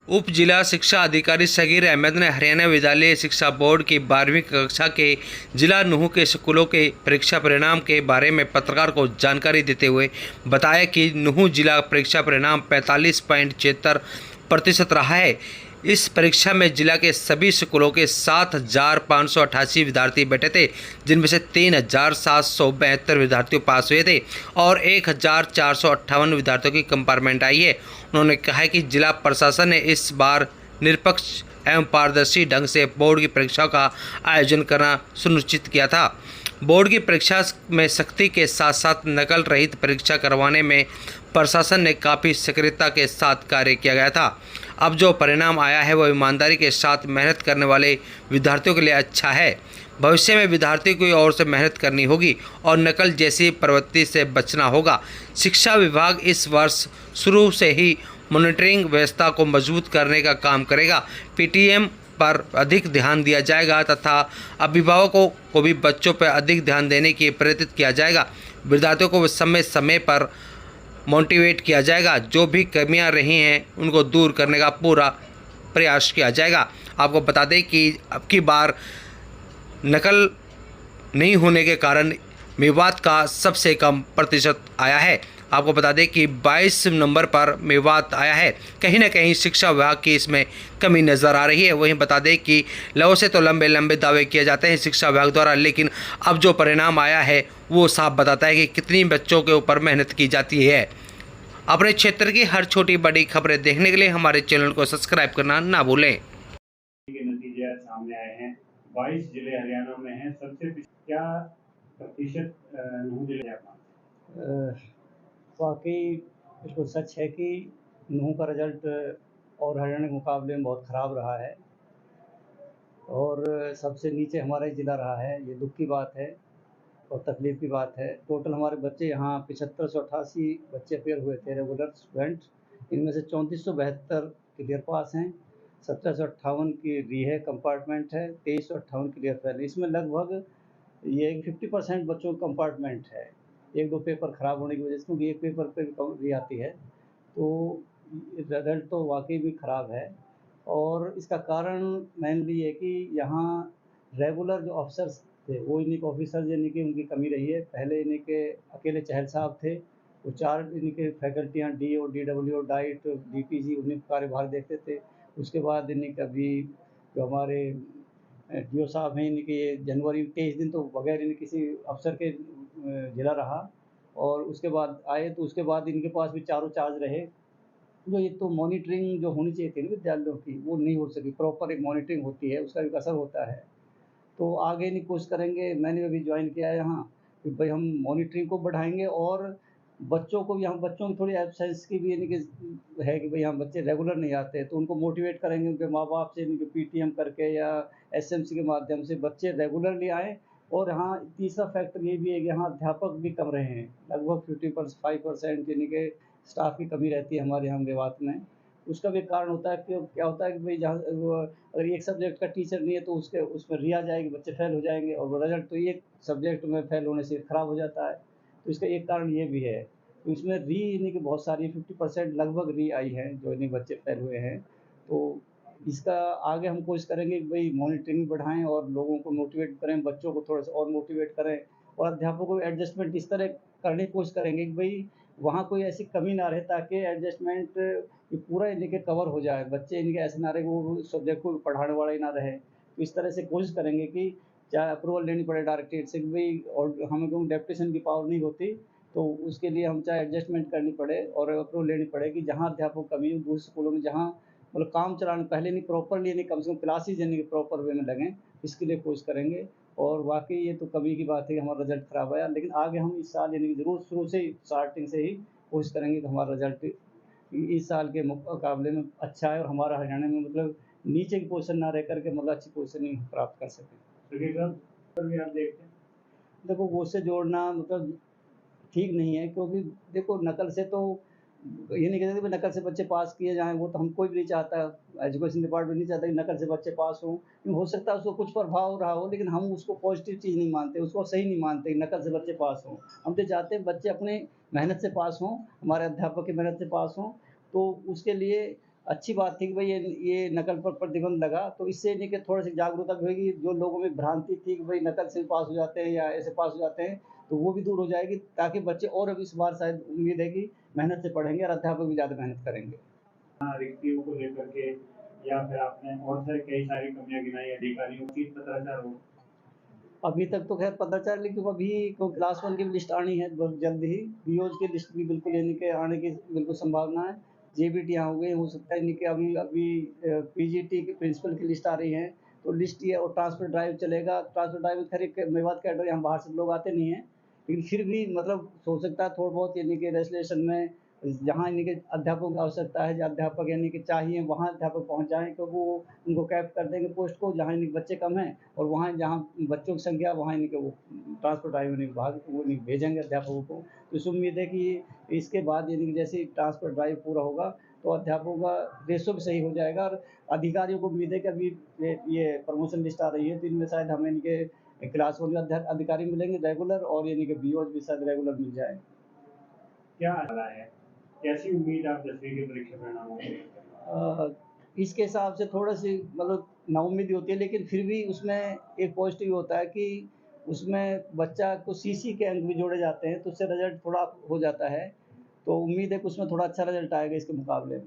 उप जिला शिक्षा अधिकारी सगीर अहमद ने हरियाणा विद्यालय शिक्षा बोर्ड की 12वीं कक्षा के जिला नूंह के स्कूलों के परीक्षा परिणाम के बारे में पत्रकार को जानकारी देते हुए बताया कि नूंह जिला परीक्षा परिणाम 45.76% रहा है। इस परीक्षा में जिला के सभी स्कूलों के 7,588 विद्यार्थी बैठे थे, जिनमें से 3,772 विद्यार्थी पास हुए थे और 1,458 विद्यार्थियों की कंपार्टमेंट आई है। उन्होंने कहा कि जिला प्रशासन ने इस बार निष्पक्ष एवं पारदर्शी ढंग से बोर्ड की परीक्षाओं का आयोजन करना सुनिश्चित किया था। बोर्ड की परीक्षा में सख्ती के साथ साथ नकल रहित परीक्षा करवाने में प्रशासन ने काफ़ी सक्रियता के साथ कार्य किया गया था। अब जो परिणाम आया है वह ईमानदारी के साथ मेहनत करने वाले विद्यार्थियों के लिए अच्छा है। भविष्य में विद्यार्थियों की ओर से मेहनत करनी होगी और नकल जैसी प्रवृत्ति से बचना होगा। शिक्षा विभाग इस वर्ष शुरू से ही मॉनिटरिंग व्यवस्था को मजबूत करने का काम करेगा। पीटीएम पर अधिक ध्यान दिया जाएगा तथा अभिभावकों को भी बच्चों पर अधिक ध्यान देने की प्रेरित किया जाएगा। विद्यार्थियों को समय समय पर मोटिवेट किया जाएगा। जो भी कमियां रही हैं उनको दूर करने का पूरा प्रयास किया जाएगा। आपको बता दें कि अब की बार नकल नहीं होने के कारण मेवात का सबसे कम प्रतिशत आया है। आपको बता दें कि 22 नंबर पर मेवात आया है। कहीं ना कहीं शिक्षा विभाग की इसमें कमी नज़र आ रही है। वहीं बता दें कि लव से तो लंबे लंबे दावे किए जाते हैं शिक्षा विभाग द्वारा, लेकिन अब जो परिणाम आया है वो साफ बताता है कि कितनी बच्चों के ऊपर मेहनत की जाती है। अपने क्षेत्र की हर छोटी बड़ी खबरें देखने के लिए हमारे चैनल को सब्सक्राइब करना ना भूलें। के नतीजे आज सामने आए हैं। 22 जिले हरियाणा में हैं। सबसे क्या प्रतिशत नूंह जिले वाकई बिल्कुल सच है कि नूंह का रिजल्ट और हरियाणा के मुकाबले में बहुत ख़राब रहा है और सबसे नीचे हमारा ही ज़िला रहा है। ये दुख की बात है और तकलीफ़ की बात है। टोटल हमारे बच्चे यहाँ 7588 बच्चे फेल हुए थे रेगुलर स्टूडेंट। इनमें से 3472 क्लियर पास हैं, 1758 की री है कंपार्टमेंट है, 2358 क्लियर फेल। इसमें लगभग ये 50% बच्चों का कंपार्टमेंट है। एक दो पेपर ख़राब होने की वजह से, क्योंकि एक पेपर पे री आती है, तो रिजल्ट तो वाकई भी ख़राब है। और इसका कारण मेनली ये कि यहाँ रेगुलर जो अफसर्स थे वो इन्हीं के ऑफिसर्स यानी कि उनकी कमी रही है। पहले इन्हीं के अकेले चहल साहब थे, वो 4 इन्हीं के फैकल्टियाँ DO, DWO, डाइट, DPG उन्हीं का कार्यभार देखते थे। उसके बाद इन्हीं का भी जो हमारे DO साहब हैं, इन्हीं के जनवरी 23 दिन तो बगैर इन्हीं किसी अफसर के ज़िला रहा और उसके बाद आए तो उसके बाद इनके पास भी चारों चार्ज रहे। जो ये तो मॉनिटरिंग जो होनी चाहिए थी ना विद्यालयों की, वो नहीं हो सकी। प्रॉपर एक मॉनिटरिंग होती है, उसका एक असर होता है। तो आगे नहीं कोशिश करेंगे। मैंने अभी ज्वाइन किया है यहाँ कि भाई हम मॉनिटरिंग को बढ़ाएंगे और बच्चों को भी, यहाँ बच्चों की थोड़ी एब्सेंस की भी यानी कि है कि भाई यहाँ बच्चे रेगुलर नहीं आते, तो उनको मोटिवेट करेंगे उनके माँ बाप से, इनके PTM करके या SMC के माध्यम से बच्चे रेगुलरली आएँ। और हाँ, तीसरा फैक्टर ये भी है कि यहाँ अध्यापक भी कम रहे हैं। लगभग 55% यानी कि स्टाफ की कमी रहती है हमारे यहाँ मेवात में। उसका भी कारण होता है कि क्या होता है कि भाई जहाँ वो अगर एक सब्जेक्ट का टीचर नहीं है तो उसके उसमें री आ जाएगी, बच्चे फेल हो जाएंगे और वो रिजल्ट तो एक सब्जेक्ट में फेल होने से ख़राब हो जाता है। तो इसका एक कारण ये भी है। तो इसमें री यानी कि बहुत सारी 50% लगभग री आई है जो यानी बच्चे फेल हुए हैं। तो इसका आगे हम कोशिश करेंगे कि भाई मॉनिटरिंग बढ़ाएँ और लोगों को मोटिवेट करें, बच्चों को थोड़ा सा और मोटिवेट करें और अध्यापकों को एडजस्टमेंट इस तरह करने की कोशिश करेंगे कि भाई वहाँ कोई ऐसी कमी ना रहे, ताकि एडजस्टमेंट ये पूरा इनके कवर हो जाए। बच्चे इनके ऐसे ना रहे कि वो सब्जेक्ट को पढ़ाने वाला ही ना रहे। तो इस तरह से कोशिश करेंगे कि चाहे अप्रूवल लेनी पड़े डायरेक्टरेट से कि भाई, और हमें क्योंकि डेप्यूटेशन की पावर नहीं होती, तो उसके लिए हम चाहे एडजस्टमेंट करनी पड़े और अप्रूवल लेनी पड़े कि जहाँ अध्यापक कमी हो दूसरे स्कूलों में जहाँ मतलब काम चलाने पहले नहीं प्रॉपरली नहीं, कम से कम क्लासेज यानी कि प्रॉपर वे में लगें, इसके लिए कोशिश करेंगे। और वाक़ई ये तो कभी की बात है कि हमारा रिज़ल्ट ख़राब आया, लेकिन आगे हम इस साल यानी कि ज़रूर शुरू से ही स्टार्टिंग से ही कोशिश करेंगे कि हमारा रिज़ल्ट इस साल के मुकाबले में अच्छा है और हमारा हरियाणा में मतलब नीचे की पोज़ीशन ना रह कर के मतलब अच्छी पोज़ीशन ही प्राप्त कर सकें। भी आप देखते हैं? देखो, वो से जोड़ना मतलब ठीक नहीं है, क्योंकि देखो नकल से तो ये नहीं कहते कि नकल से बच्चे पास किए जाएँ, वो तो हम कोई भी नहीं चाहता। एजुकेशन डिपार्टमेंट नहीं चाहता कि नकल से बच्चे पास हों। हो सकता है उसको कुछ प्रभाव रहा हो, लेकिन हम उसको पॉज़िटिव चीज़ नहीं मानते, उसको सही नहीं मानते कि नकल से बच्चे पास हों। हम तो चाहते हैं बच्चे अपने मेहनत से पास हों, हमारे अध्यापक की मेहनत से पास हों। तो उसके लिए अच्छी बात थी कि भाई ये नकल पर प्रतिबंध लगा, तो इससे नहीं कि थोड़ी सी जागरूकता भी होगी। जो लोगों में भ्रांति थी कि भाई नकल से पास हो जाते हैं या ऐसे पास हो जाते हैं, तो वो भी दूर हो जाएगी, ताकि बच्चे और अब इस बार शायद उम्मीद है कि मेहनत से पढ़ेंगे और अध्यापक भी ज़्यादा मेहनत करेंगे। रिक्तियों को लेकर के या फिर आपने और सारी कई सारी कमियां गिनाई अधिकारियों की पत्राचार हो। अभी तक तो खैर पता चला, लेकिन अभी को क्लास 1 की भी लिस्ट आनी है बहुत जल्द ही। बीओज की लिस्ट भी बिल्कुल यानी कि आने की बिल्कुल संभावना है। जेबीटी यहाँ हो गए, हो सकता है यानी कि अभी अभी पीजीटी के प्रिंसिपल की लिस्ट आ रही है, तो लिस्ट ये और ट्रांसफर ड्राइव चलेगा। ट्रांसफर ड्राइव में खैर एक मेवात कैडर यहाँ बाहर से लोग आते नहीं हैं, लेकिन फिर भी मतलब हो सकता है थोड़ा बहुत यानी कि लेजिस्लेशन में जहाँ यानी कि अध्यापकों की आवश्यकता है, जो अध्यापक यानी कि चाहिए वहाँ अध्यापक पहुँच जाएँ, तो वो उनको कैप कर देंगे पोस्ट को, जहाँ यानी कि बच्चे कम हैं, और वहाँ जहाँ बच्चों की संख्या वहाँ यानी कि वो ट्रांसपोर्ट ड्राइव यानी भाग वो नहीं भेजेंगे अध्यापकों को। तो इस उम्मीद है कि इसके बाद यानी कि जैसे ही ट्रांसपोर्ट ड्राइव पूरा होगा, तो अध्यापकों का रेशो भी सही हो जाएगा, और अधिकारियों को उम्मीद है कि अभी ये प्रमोशन लिस्ट आ रही है, तो इनमें शायद हमें यानी कि क्लास 1 के अधिकारी मिलेंगे रेगुलर, और यानी कि बीओज भी शायद रेगुलर मिल जाए। क्या रहा है, कैसी उम्मीद आप 10वीं के परीक्षा परिणामों को लेकर? इसके हिसाब से थोड़ा-सी मतलब नाउम्मीद होती है, लेकिन फिर भी उसमें एक पॉज़िटिव होता है कि उसमें बच्चा को सीसी के अंक भी जोड़े जाते हैं, तो उससे रिज़ल्ट थोड़ा हो जाता है। तो उम्मीद है कि उसमें थोड़ा अच्छा रिज़ल्ट आएगा इसके मुकाबले में।